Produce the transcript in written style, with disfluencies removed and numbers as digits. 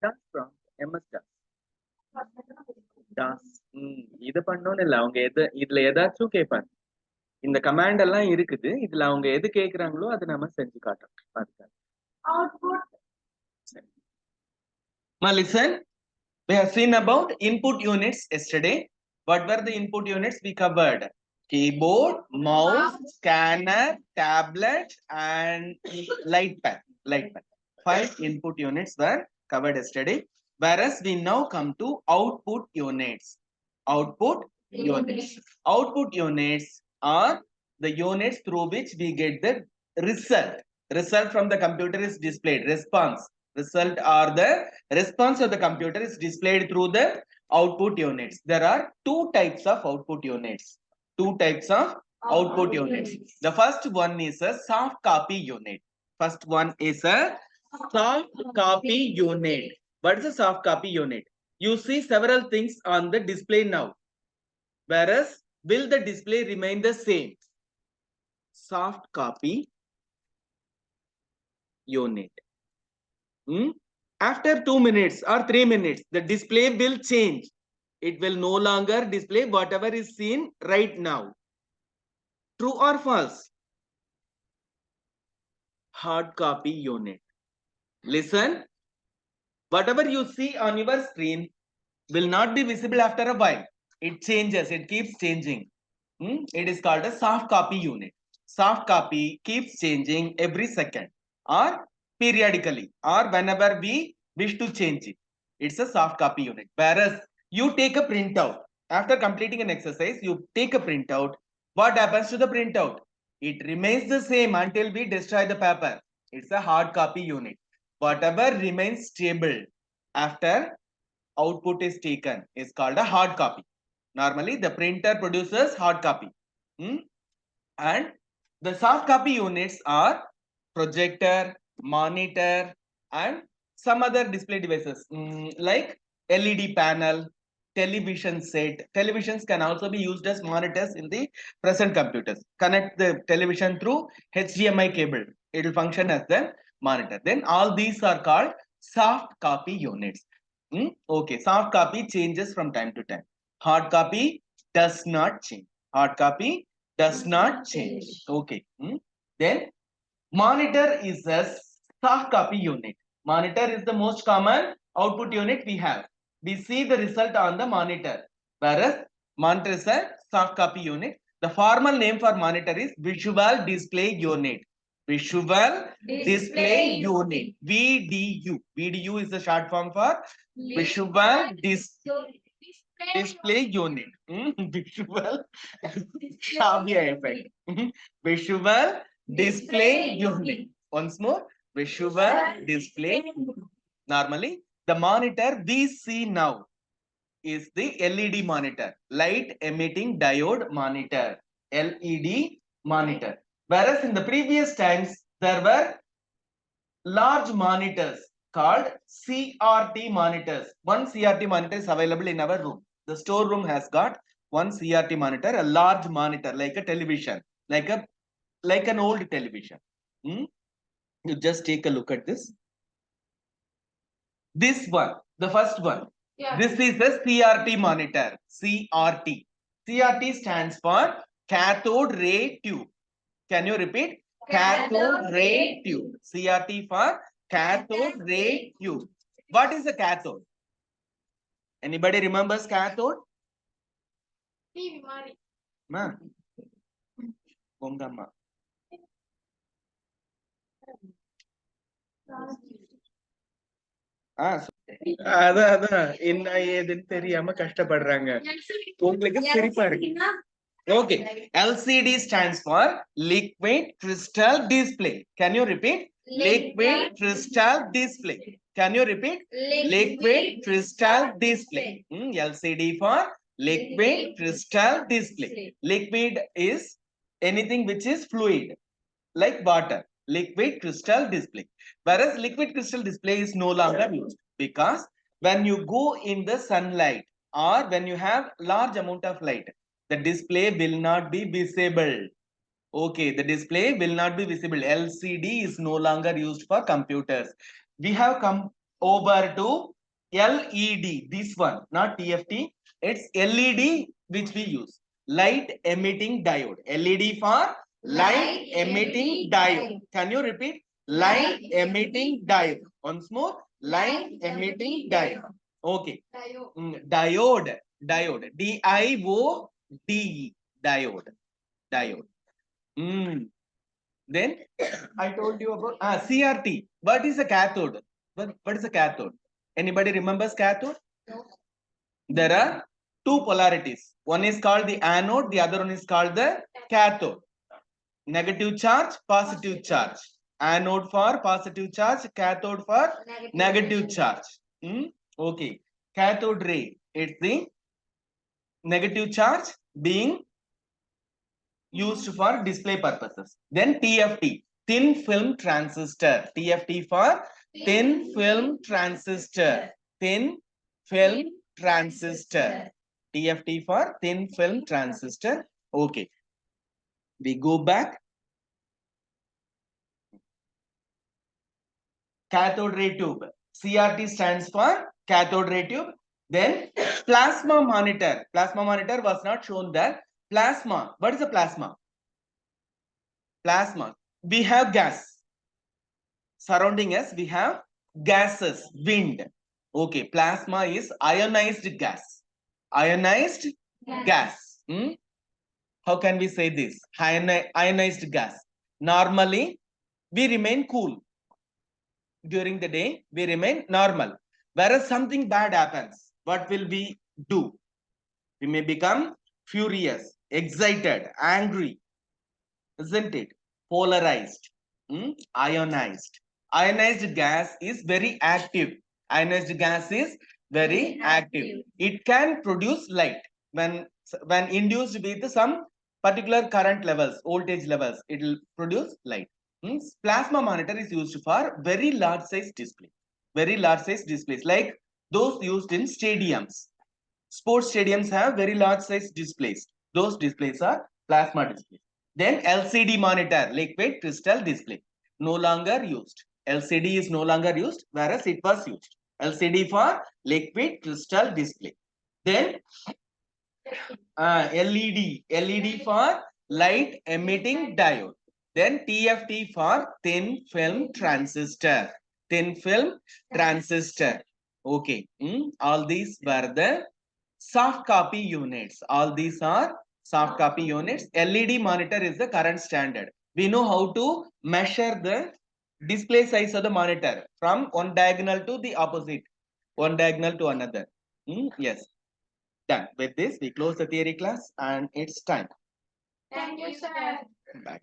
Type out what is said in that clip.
task prompt ms task இது பண்ணனும் இல்ல அவங்க இதுல ஏதாச்சும் கேட்பாங்க இந்த கமாண்ட் எல்லாம் இருக்குது இதுல அவங்க எது கேக்குறாங்களோ அதை நம்ம செஞ்சு காட்டணும் பாருங்க output listen, we have seen about input units yesterday. What were the input units we covered? Keyboard, mouse, scanner, tablet, and light pen. 5 input units were covered yesterday. Whereas we now come to output units. Output units. Output units are the units through which we get the result. Result from the computer is displayed. Response. Result or the response of the computer is displayed through the output units. There are two types of output units. Two types of output units. The first one is a soft copy unit. First one is a soft copy unit. What is a soft copy unit? You see several things on the display now. Whereas, will the display remain the same? Soft copy unit. After 2 minutes or 3 minutes, the display will change. It will no longer display whatever is seen right now. True or false? Hard copy unit. Listen, whatever you see on your screen will not be visible after a while. It changes, it keeps changing. It is called a soft copy unit. Soft copy keeps changing every second or periodically or whenever we wish to change it. It's a soft copy unit. Whereas you take a printout. After completing an exercise, you take a printout. What happens to the printout? It remains the same until we destroy the paper. It's a hard copy unit. Whatever remains stable after output is taken is called a hard copy. Normally, the printer produces hard copy. And the soft copy units are projector, monitor, and some other display devices like LED panel, television set. Televisions can also be used as monitors in the present computers. Connect the television through HDMI cable. It will function as the monitor. Then all these are called soft copy units. Okay, soft copy changes from time to time. Hard copy does not change. Hard copy does not change. Okay. Then monitor is a soft copy unit. Monitor is the most common output unit we have. We see the result on the monitor. Whereas monitor is a soft copy unit. The formal name for monitor is visual display unit. Visual display unit. VDU. VDU is the short form for visual display unit. Visual effect. Visual display unit. Once more, visual display. Normally, the monitor we see now is the LED monitor, light emitting diode monitor, LED monitor. Whereas in the previous times, there were large monitors called CRT monitors. One CRT monitor is available in our room. The storeroom has got one CRT monitor, a large monitor like a television, like an old television. You just take a look at this. This one, the first one. Yeah. This is the CRT monitor. CRT. CRT stands for cathode ray tube. Can you repeat? Cathode ray tube. CRT for cathode ray tube. What is a cathode? Anybody remembers cathode? Ma. Gongama. அதான் என்ன ஏதுன்னு தெரியாம கஷ்டப்படுறாங்க உங்களுக்கு சிரிப்பா இருக்கு. Okay, LCD stands for liquid crystal display. Can you repeat? Liquid crystal display. Can you repeat? Liquid crystal display. LCD for liquid crystal display. Liquid is anything which is fluid, like water. Liquid crystal display. Whereas liquid crystal display is no longer used because when you go in the sunlight or when you have large amount of light, the display will not be visible. Okay, the display will not be visible. LCD is no longer used for computers. We have come over to LED, this one, not TFT. It's LED which we use. Light emitting diode. LED for light emitting diode. Can you repeat? Light emitting diode. Once more, light emitting diode. Okay. Diode. Diode. D-I-O-D-E. Diode. Diode. Then I told you about CRT. What is a cathode? What is a cathode? Anybody remembers cathode? No. There are two polarities. One is called the anode, the other one is called the cathode. Negative charge, positive charge. Anode for positive charge, cathode for negative charge. Okay. Cathode ray, it's the negative charge being used for display purposes. Then TFT, thin film transistor. TFT for thin film transistor. Thin film transistor. TFT for thin film transistor. Okay. We go back. Cathode ray tube. CRT stands for cathode ray tube. Then plasma monitor. Plasma monitor was not shown there. Plasma. What is a plasma? Plasma. We have gas. Surrounding us, we have gases, wind. Okay, plasma is ionized gas. Ionized gas. How can we say this? Ionized gas. Normally, we remain cool. During the day, we remain normal. Whereas something bad happens, what will we do? We may become furious, excited, angry, isn't it? Polarized, ionized. Ionized gas is very active. Ionized gas is very active. It can produce light when induced with some particular current levels, voltage levels. It will produce light. Plasma monitor is used for very large size display. Very large size displays like those used in stadiums. Sports stadiums have very large size displays. Those displays are plasma displays. Then LCD monitor, liquid crystal display, no longer used. LCD is no longer used, whereas it was used. LCD for liquid crystal display. Then LED for light emitting diode. Then TFT for thin film transistor. Thin film transistor. Okay. All these were the soft copy units. All these are soft copy units. LED monitor is the current standard. We know how to measure the display size of the monitor from one diagonal to the opposite, one diagonal to another. Yes. Done. With this, we close the theory class and it's time. Thank you, sir. Back.